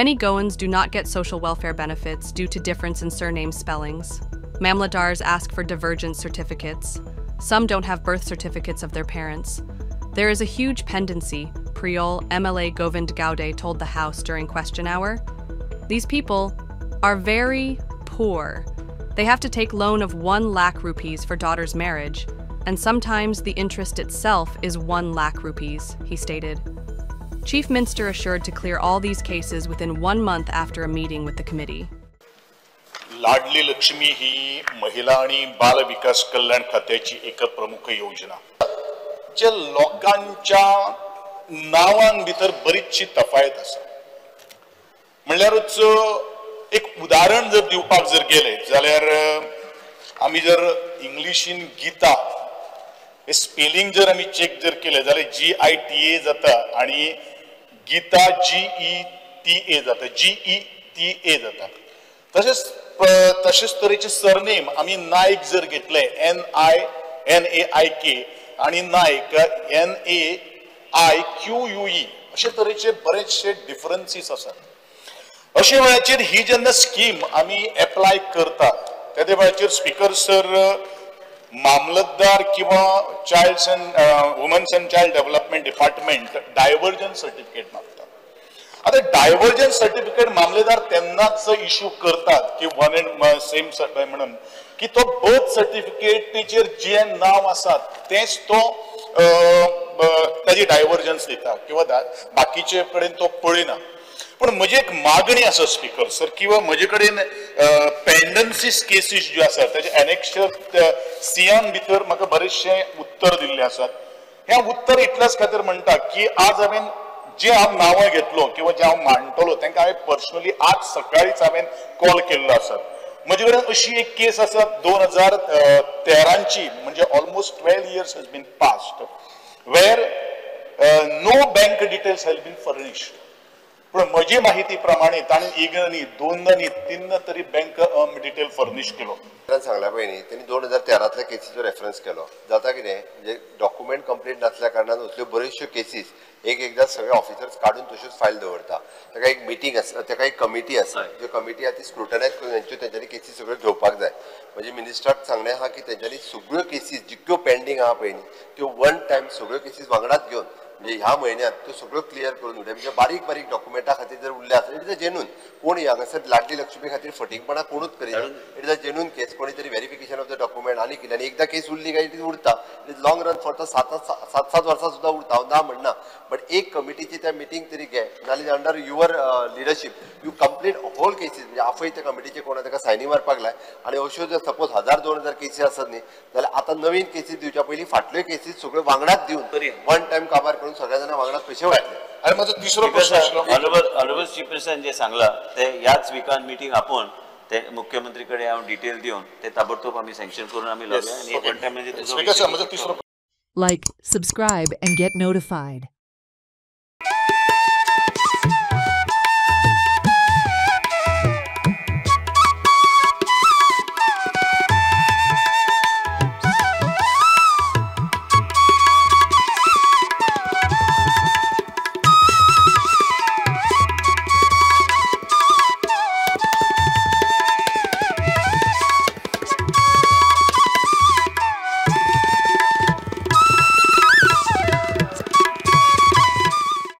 Many Goans do not get social welfare benefits due to difference in surname spellings. Mamladars ask for divergent certificates. Some don't have birth certificates of their parents. There is a huge pendency, Priol MLA Govind Gaude told the House during question hour. These people are very poor. They have to take loan of 1 lakh rupees for daughter's marriage, and sometimes the interest itself is 1 lakh rupees, he stated. Chief Minister assured to clear all these cases within 1 month after a meeting with the committee. लाडली लक्ष्मी ही महिला आणि बाल विकास कल्याण खात्याची एक प्रमुख योजना जे लोकांच्या नावां भितर बरीचशी तफावत आसा म्हणल्यारच एक उदाहरण जर दिवपाक जर गेले जाल्यार आमी जर इंग्लिशीन गीता हे स्पेलिंग जर आमी चेक जर केले जाल्यार GITA जाता आणि गीता GETA जाता GETA जाता तसेच तरेचे सरनेम आम्ही नाईक जर घेतले NAIK आणि नाईक NAIQUE अशे तरेचे बरेचशे डिफरन्सेस असतात अशा वेळाचेर ही जेन्ना स्कीम आम्ही अप्लाय करतात त्या वेळाचेर स्पीकर सर मामलतदार किंवा childs and womens and child development department divergence certificate मागतात आता डायव्हर्जन्स सर्टिफिकेट मामलेदार त्यांनाच इश्यू करतात की वन अँड सेम म्हणून की तो बर्थ सर्टिफिकेटीचेर जे नाव आसा तेच तो ताजी डायव्हर्जन्स दिता किंवा बाकीचे कडेन तो पळयना पण म्हजी एक मागणी आसा स्पीकर सर किंवा म्हजे कडेन पेंडन्सीस केसीस ज्यो आसात ताजे एनेक्शर सियान भितर म्हाका बरेचशे उत्तर दिल्ले आसात हे उत्तर इतल्याच खातीर म्हणटा की आज हांवें जे हांव नांवां घेतलो किंवा जे हांव मांडटलो तांकां हांवें पर्सनली आज सकाळीच हांवें कॉल केल्लो आसा म्हजे कडेन अशी एक केस आसा 2013ची म्हणजे almost 12 years has been passed where no bank details have been furnished पण म्हजी माहिती प्रमाणे ताणें एकदां न्ही दोनदां न्ही तीनदां तरी बँक डिटेल फर्निश केलो सांगल्या पयलीं तेणी 2013तल्या केसीचो रेफरन्स केलो जाता कितें म्हणजे डॉक्युमेंट कंप्लीट नासल्या कारणान असल्यो बऱ्योचश्यो केसीस एकदां सगळे ऑफिसर्स काडून तश्योच फायल दवरता ताका एक मिटींग आसा ताका एक कमिटी आसा ज्यो कमिटी आहा ती स्क्रुटनायज करून तेंच्यांनी केसी सगळ्यो घेवपाक जाय म्हणजे मिनिस्टराक सांगलें आहा की तेंच्यांनी सगळ्यो केसीस जितक्यो पेंडींग आहा पळय त्यो 1 टायम सगळ्यो केसीस वांगडाच घेवन म्हणजे ह्या म्हयन्यात त्यो सगळ्यो क्लियर करून उडय म्हणजे बारीक बारीक डॉक्युमेंटा खातीर जर उरले आसा इट इज अ जेन्यून कोण हांगासर लाडली लक्ष्मी खातीर फटींगपणां कोणूच करिना it is a genuine case कोणी तरी व्हेरिफिकेशन ऑफ द डॉक्युमेंट आनी कितें आनी एकदां केस उरली काय ती उरता it is long run for the 7 वर्सां सुद्दां उरता हांव ना म्हणना बट एक कमिटीची त्या मिटींग तरी घे नाल्यार under your leadership you complete whole cases म्हणजे आपय त्या कमिटीचे कोण ताका सायनी मारपाक लाय आनी अश्यो जर सपोज 1000-2000 केसी आसत न्ही जाल्यार आतां नवीन केसीस दिवच्या पयलीं फाटल्यो केसीस सगळ्यो वांगडाच दिवन 1 टायम काबार करून सगळ्या जाणां वांगडाच पयशे वाटले आणि माझा तिसरो प्रश्न आसलो ऑनरेबल चीफ मिनिस्टर जे सांगला ते ह्याच विकान मीटिंग आपोवन ते मुख्यमंत्रीकडे हांव डिटेल दिवन ते ताबडतोब आमी सँक्शन करून आमी लावया आणि 1 टायम म्हणजे तिसरो Like, subscribe and get notified.